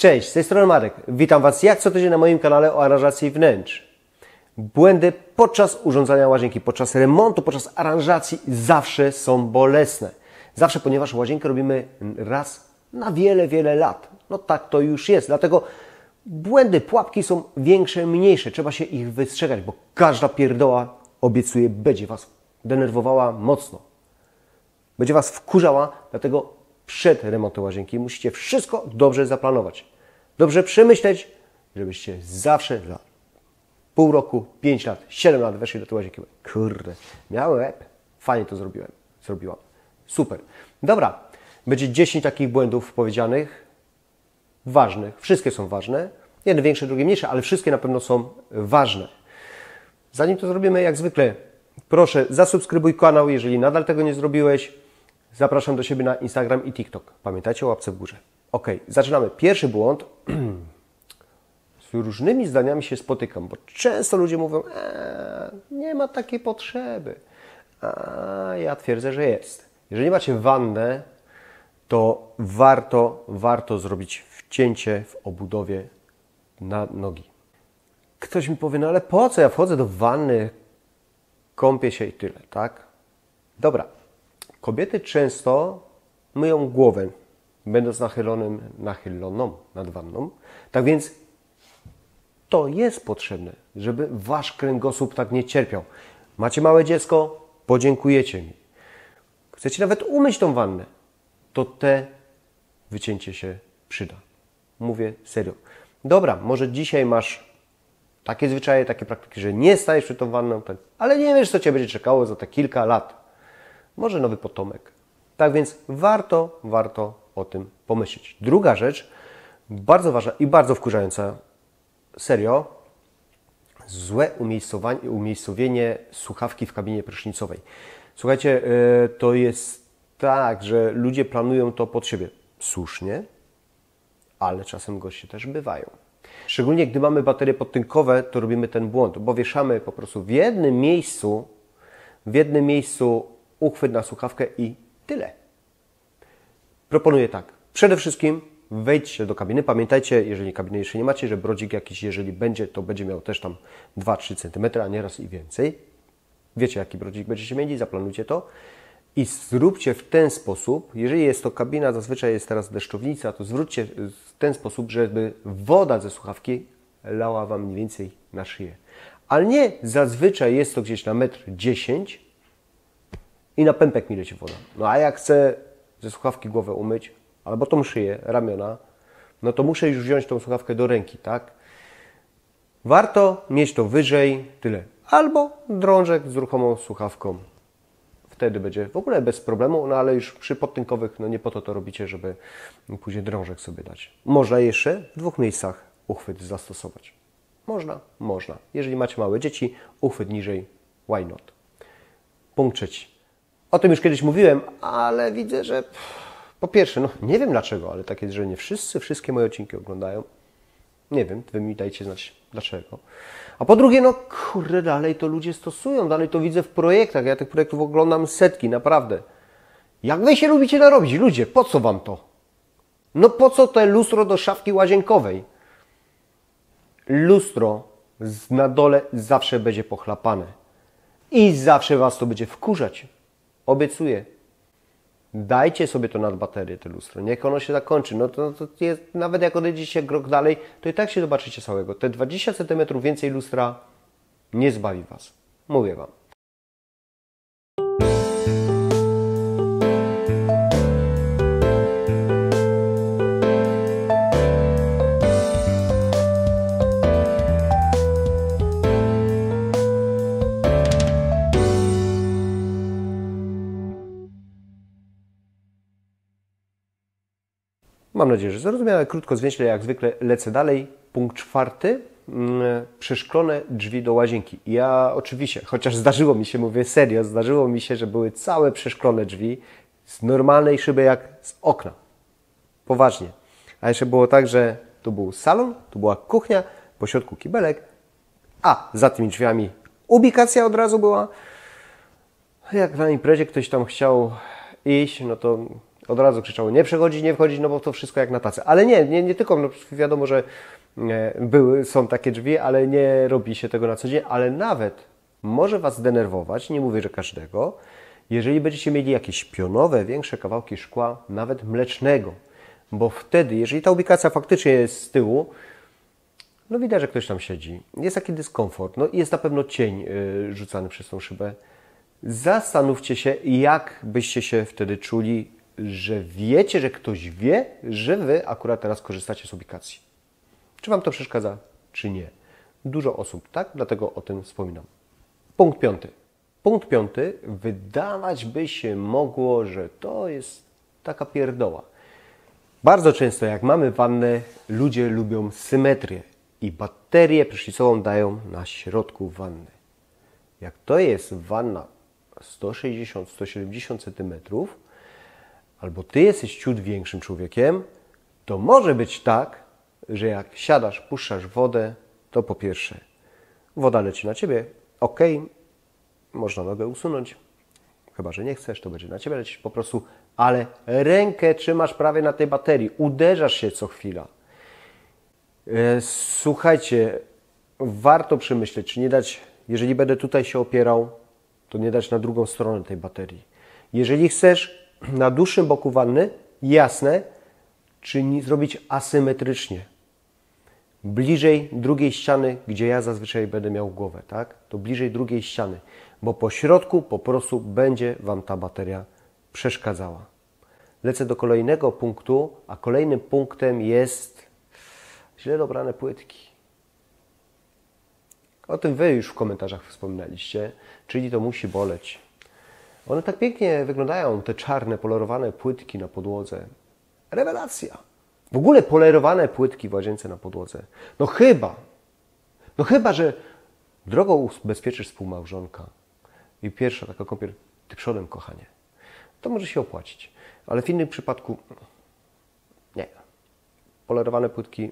Cześć, z tej strony Marek. Witam Was jak co tydzień na moim kanale o aranżacji wnętrz. Błędy podczas urządzania łazienki, podczas remontu, podczas aranżacji zawsze są bolesne. Zawsze, ponieważ łazienkę robimy raz na wiele, wiele lat. No tak to już jest, dlatego błędy, pułapki są większe, mniejsze. Trzeba się ich wystrzegać, bo każda pierdoła, obiecuję, będzie Was denerwowała mocno. Będzie Was wkurzała, dlatego przed remontem łazienki musicie wszystko dobrze zaplanować. Dobrze przemyśleć, żebyście zawsze za pół roku, 5 lat, 7 lat weszli do tej łazienki. Kurde, miałem łeb. Fajnie to zrobiłam. Super. Dobra, będzie 10 takich błędów powiedzianych, ważnych. Wszystkie są ważne. Jedne większe, drugie mniejsze, ale wszystkie na pewno są ważne. Zanim to zrobimy, jak zwykle, proszę zasubskrybuj kanał, jeżeli nadal tego nie zrobiłeś. Zapraszam do siebie na Instagram i TikTok. Pamiętajcie o łapce w górze. Ok, zaczynamy. Pierwszy błąd. Z różnymi zdaniami się spotykam, bo często ludzie mówią, nie ma takiej potrzeby. A ja twierdzę, że jest. Jeżeli macie wannę, to warto zrobić wcięcie w obudowie na nogi. Ktoś mi powie, no ale po co? Ja wchodzę do wanny, kąpię się i tyle, tak? Dobra. Kobiety często myją głowę, będąc nachyloną nad wanną. Tak więc to jest potrzebne, żeby Wasz kręgosłup tak nie cierpiał. Macie małe dziecko? Podziękujecie mi. Chcecie nawet umyć tą wannę? To te wycięcie się przyda. Mówię serio. Dobra, może dzisiaj masz takie zwyczaje, takie praktyki, że nie stajesz przed tą wanną, ale nie wiesz, co Cię będzie czekało za te kilka lat. Może nowy potomek. Tak więc warto o tym pomyśleć. Druga rzecz, bardzo ważna i bardzo wkurzająca, serio, złe umiejscowienie słuchawki w kabinie prysznicowej. Słuchajcie, to jest tak, że ludzie planują to pod siebie. Słusznie, ale czasem goście też bywają. Szczególnie gdy mamy baterie podtynkowe, to robimy ten błąd, bo wieszamy po prostu w jednym miejscu uchwyt na słuchawkę i tyle. Proponuję tak. Przede wszystkim wejdźcie do kabiny. Pamiętajcie, jeżeli kabiny jeszcze nie macie, że brodzik jakiś, jeżeli będzie, to będzie miał też tam 2-3 cm, a nieraz i więcej. Wiecie, jaki brodzik będziecie mieli, zaplanujcie to. I zróbcie w ten sposób, jeżeli jest to kabina, zazwyczaj jest teraz deszczownica, to zwróćcie w ten sposób, żeby woda ze słuchawki lała Wam mniej więcej na szyję. Ale nie zazwyczaj jest to gdzieś na 1,10 m, i na pępek mi leci woda. No a jak chcę ze słuchawki głowę umyć, albo tą szyję, ramiona, no to muszę już wziąć tą słuchawkę do ręki, tak? Warto mieć to wyżej, tyle. Albo drążek z ruchomą słuchawką. Wtedy będzie w ogóle bez problemu, no ale już przy podtynkowych, no nie po to robicie, żeby później drążek sobie dać. Można jeszcze w 2 miejscach uchwyt zastosować. Można. Jeżeli macie małe dzieci, uchwyt niżej, why not? Punkt 3. O tym już kiedyś mówiłem, ale widzę, że po pierwsze, no nie wiem dlaczego, ale tak jest, że nie wszystkie moje odcinki oglądają. Nie wiem, Wy mi dajcie znać dlaczego. A po drugie, no kurde, dalej to ludzie stosują, dalej to widzę w projektach. Ja tych projektów oglądam setki, naprawdę. Jak Wy się lubicie narobić? Ludzie, po co Wam to? No po co te lustro do szafki łazienkowej? Lustro na dole zawsze będzie pochlapane. I zawsze Was to będzie wkurzać. Obiecuję. Dajcie sobie to nad baterię, te lustro. Niech ono się zakończy. No to jest, nawet jak odejdziecie krok dalej, to i tak się zobaczycie całego. Te 20 cm więcej lustra nie zbawi Was. Mówię Wam. Mam nadzieję, że zrozumiałe, krótko, zwięźle, jak zwykle lecę dalej. Punkt 4. Przeszklone drzwi do łazienki. Ja oczywiście, chociaż zdarzyło mi się, mówię serio, zdarzyło mi się, że były całe przeszklone drzwi z normalnej szyby jak z okna. Poważnie. A jeszcze było tak, że tu był salon, tu była kuchnia, po środku kibelek, a za tymi drzwiami ubikacja od razu była. Jak na imprezie ktoś tam chciał iść, no to od razu krzyczało nie przechodzić, nie wchodzić, no bo to wszystko jak na tacy. Ale nie tylko, no wiadomo, że są takie drzwi, ale nie robi się tego na co dzień, ale nawet może Was denerwować, nie mówię, że każdego, jeżeli będziecie mieli jakieś pionowe, większe kawałki szkła, nawet mlecznego, bo wtedy, jeżeli ta ubikacja faktycznie jest z tyłu, no widać, że ktoś tam siedzi, jest taki dyskomfort, no i jest na pewno cień rzucany przez tą szybę. Zastanówcie się, jak byście się wtedy czuli, że wiecie, że ktoś wie, że Wy akurat teraz korzystacie z ubikacji. Czy Wam to przeszkadza, czy nie? Dużo osób, tak? Dlatego o tym wspominam. Punkt 5. Punkt 5. Wydawać by się mogło, że to jest taka pierdoła. Bardzo często, jak mamy wannę, ludzie lubią symetrię i baterię prysznicową dają na środku wanny. Jak to jest wanna 160-170 cm, albo Ty jesteś ciut większym człowiekiem, to może być tak, że jak siadasz, puszczasz wodę, to po pierwsze woda leci na Ciebie, ok, można nogę usunąć, chyba że nie chcesz, to będzie na Ciebie lecieć po prostu, ale rękę trzymasz prawie na tej baterii, uderzasz się co chwila. Słuchajcie, warto przemyśleć, czy nie dać, jeżeli będę tutaj się opierał, to nie dać na drugą stronę tej baterii. Jeżeli chcesz na dłuższym boku wanny, jasne, czy nie zrobić asymetrycznie. Bliżej drugiej ściany, gdzie ja zazwyczaj będę miał głowę, tak? To bliżej drugiej ściany, bo po środku po prostu będzie Wam ta bateria przeszkadzała. Lecę do kolejnego punktu, a kolejnym punktem jest źle dobrane płytki. O tym Wy już w komentarzach wspominaliście, czyli to musi boleć. One tak pięknie wyglądają, te czarne, polerowane płytki na podłodze. Rewelacja! W ogóle polerowane płytki w łazience na podłodze. No chyba, że drogo ubezpieczysz współmałżonka i pierwsza taka kąpiel, Ty przodem, kochanie. To może się opłacić. Ale w innym przypadku nie. Polerowane płytki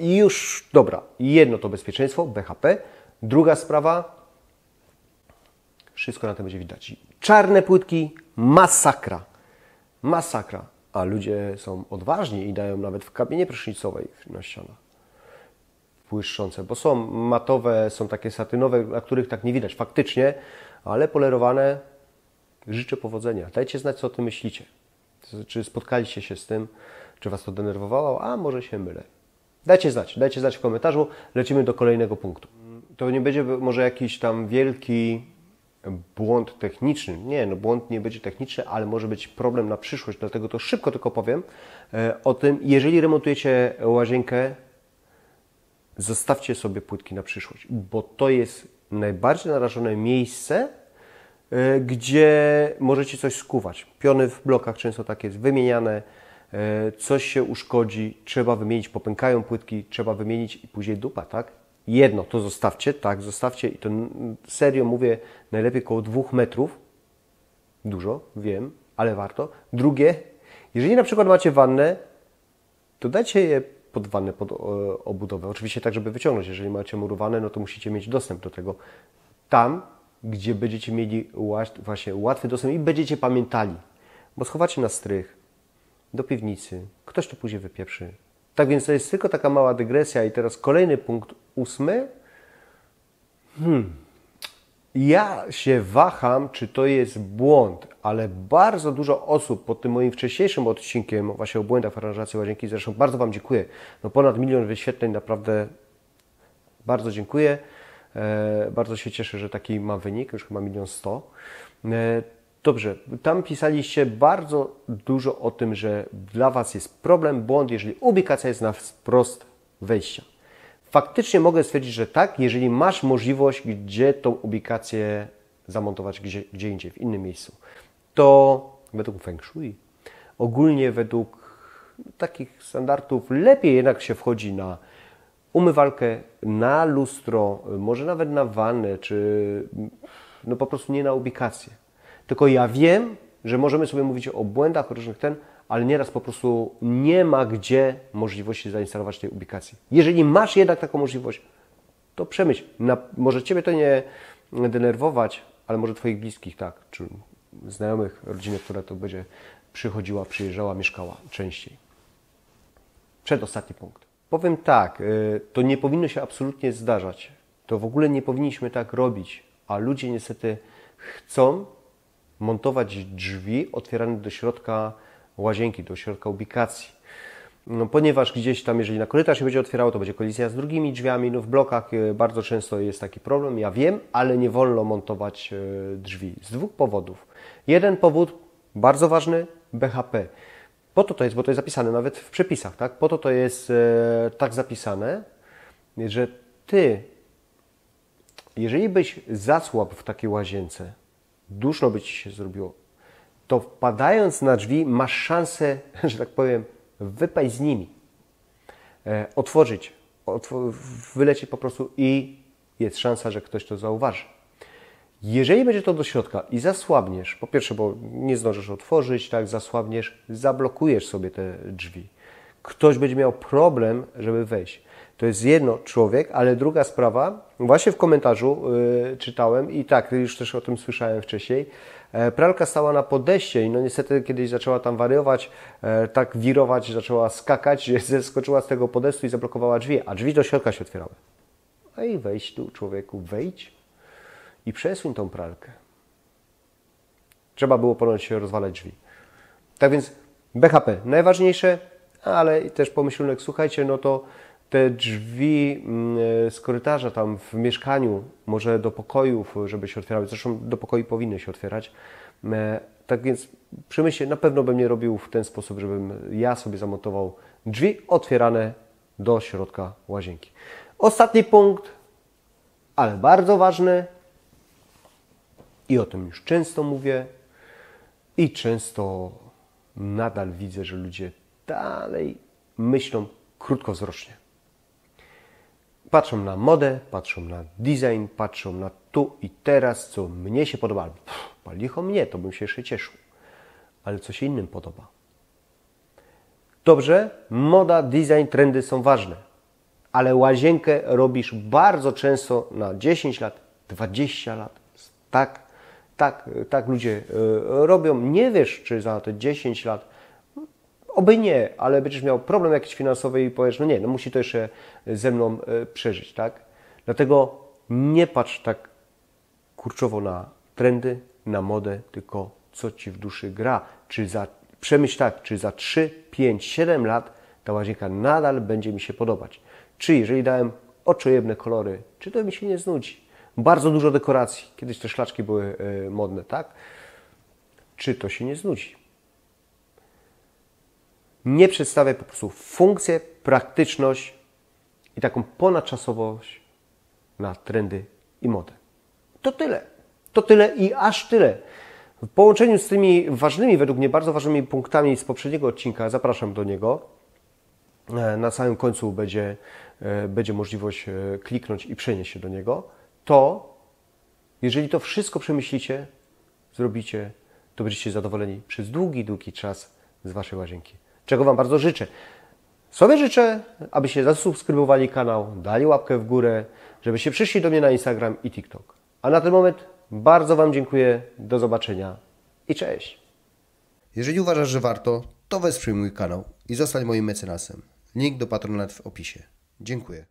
już, dobra, jedno to bezpieczeństwo, BHP. Druga sprawa, wszystko na tym będzie widać. Czarne płytki, masakra. Masakra. A ludzie są odważni i dają nawet w kabinie prysznicowej na ścianach błyszczące, bo są matowe, są takie satynowe, na których tak nie widać faktycznie, ale polerowane. Życzę powodzenia. Dajcie znać, co o tym myślicie. Czy spotkaliście się z tym, czy Was to denerwowało, a może się mylę. Dajcie znać w komentarzu. Lecimy do kolejnego punktu. To nie będzie może jakiś tam wielki błąd techniczny. Nie, no błąd nie będzie techniczny, ale może być problem na przyszłość, dlatego to szybko tylko powiem o tym. Jeżeli remontujecie łazienkę, zostawcie sobie płytki na przyszłość, bo to jest najbardziej narażone miejsce, gdzie możecie coś skuwać. Piony w blokach często tak jest wymieniane, coś się uszkodzi, trzeba wymienić, popękają płytki, trzeba wymienić i później dupa, tak? Jedno, to zostawcie, tak, zostawcie i to serio mówię, najlepiej około 2 metrów. Dużo, wiem, ale warto. Drugie, jeżeli na przykład macie wannę, to dajcie je pod wannę, pod obudowę. Oczywiście tak, żeby wyciągnąć. Jeżeli macie murowane, no to musicie mieć dostęp do tego. Tam, gdzie będziecie mieli właśnie łatwy dostęp i będziecie pamiętali, bo schowacie na strych, do piwnicy, ktoś to później wypieprzy. Tak więc to jest tylko taka mała dygresja i teraz kolejny punkt 8. Ja się waham, czy to jest błąd, ale bardzo dużo osób pod tym moim wcześniejszym odcinkiem właśnie o błędach w aranżacji łazienki, zresztą bardzo Wam dziękuję. No ponad 1 000 000 wyświetleń, naprawdę bardzo dziękuję. Bardzo się cieszę, że taki ma wynik, już chyba 1 100 000. Dobrze, tam pisaliście bardzo dużo o tym, że dla Was jest problem, błąd, jeżeli ubikacja jest na wprost wejścia. Faktycznie mogę stwierdzić, że tak, jeżeli masz możliwość, gdzie tą ubikację zamontować gdzie indziej, w innym miejscu. To według Feng Shui, ogólnie według takich standardów, lepiej jednak się wchodzi na umywalkę, na lustro, może nawet na wannę, czy no po prostu nie na ubikację. Tylko ja wiem, że możemy sobie mówić o błędach, o różnych ale nieraz po prostu nie ma gdzie możliwości zainstalować tej ubikacji. Jeżeli masz jednak taką możliwość, to przemyśl. Może Ciebie to nie denerwować, ale może Twoich bliskich tak, czy znajomych, rodziny, która tu będzie przychodziła, przyjeżdżała, mieszkała częściej. Przedostatni punkt. Powiem tak, to nie powinno się absolutnie zdarzać. To w ogóle nie powinniśmy tak robić, a ludzie niestety chcą montować drzwi otwierane do środka łazienki, do środka ubikacji. No, ponieważ gdzieś tam, jeżeli na korytarz się będzie otwierało, to będzie kolizja z drugimi drzwiami. No, w blokach bardzo często jest taki problem, ja wiem, ale nie wolno montować drzwi z dwóch powodów. Jeden powód, bardzo ważny, BHP. Po to jest, bo to jest zapisane nawet w przepisach, tak? Po to jest tak zapisane, że Ty, jeżeli byś zasłabł w takiej łazience, duszno by Ci się zrobiło, to wpadając na drzwi masz szansę, że tak powiem, wypaść z nimi, otworzyć, wylecieć po prostu i jest szansa, że ktoś to zauważy. Jeżeli będzie to do środka i zasłabniesz, po pierwsze, bo nie zdążysz otworzyć, tak, zasłabniesz, zablokujesz sobie te drzwi. Ktoś będzie miał problem, żeby wejść. To jest jedno człowiek, ale druga sprawa, właśnie w komentarzu czytałem i tak, już też o tym słyszałem wcześniej, pralka stała na podejście i no niestety kiedyś zaczęła tam wariować, tak wirować, zaczęła skakać, że zeskoczyła z tego podestu i zablokowała drzwi, a drzwi do środka się otwierały. No i wejdź tu, człowieku, wejdź i przesuń tą pralkę. Trzeba było ponoć się rozwalać drzwi. Tak więc BHP najważniejsze, ale też pomyślunek, słuchajcie, no to te drzwi z korytarza tam w mieszkaniu, może do pokojów, żeby się otwierały, zresztą do pokoi powinny się otwierać. Tak więc przemyślcie, na pewno bym nie robił w ten sposób, żebym ja sobie zamontował drzwi otwierane do środka łazienki. Ostatni punkt, ale bardzo ważny i o tym już często mówię i często nadal widzę, że ludzie dalej myślą krótkowzrocznie. Patrzą na modę, patrzą na design, patrzą na tu i teraz, co mnie się podoba. Licho mnie, to bym się jeszcze cieszył. Ale co się innym podoba. Dobrze, moda, design, trendy są ważne. Ale łazienkę robisz bardzo często na 10 lat, 20 lat. Tak ludzie robią. Nie wiesz, czy za te 10 lat oby nie, ale będziesz miał problem jakiś finansowy i powiesz, no nie, no musi to jeszcze ze mną przeżyć, tak? Dlatego nie patrz tak kurczowo na trendy, na modę, tylko co Ci w duszy gra. Przemyśl tak, czy za 3, 5, 7 lat ta łazienka nadal będzie mi się podobać. Czy jeżeli dałem oczojebne kolory, czy to mi się nie znudzi? Bardzo dużo dekoracji. Kiedyś te szlaczki były modne, tak? Czy to się nie znudzi? Nie przedstawiaj po prostu funkcję, praktyczność i taką ponadczasowość na trendy i modę. To tyle. To tyle i aż tyle. W połączeniu z tymi ważnymi, według mnie bardzo ważnymi punktami z poprzedniego odcinka, zapraszam do niego. Na samym końcu będzie możliwość kliknąć i przenieść się do niego. To, jeżeli to wszystko przemyślicie, zrobicie, to będziecie zadowoleni przez długi, długi czas z Waszej łazienki. Czego Wam bardzo życzę. Sobie życzę, abyście zasubskrybowali kanał, dali łapkę w górę, żebyście przyszli do mnie na Instagram i TikTok. A na ten moment bardzo Wam dziękuję, do zobaczenia i cześć. Jeżeli uważasz, że warto, to wesprzyj mój kanał i zostań moim mecenasem. Link do Patronite w opisie. Dziękuję.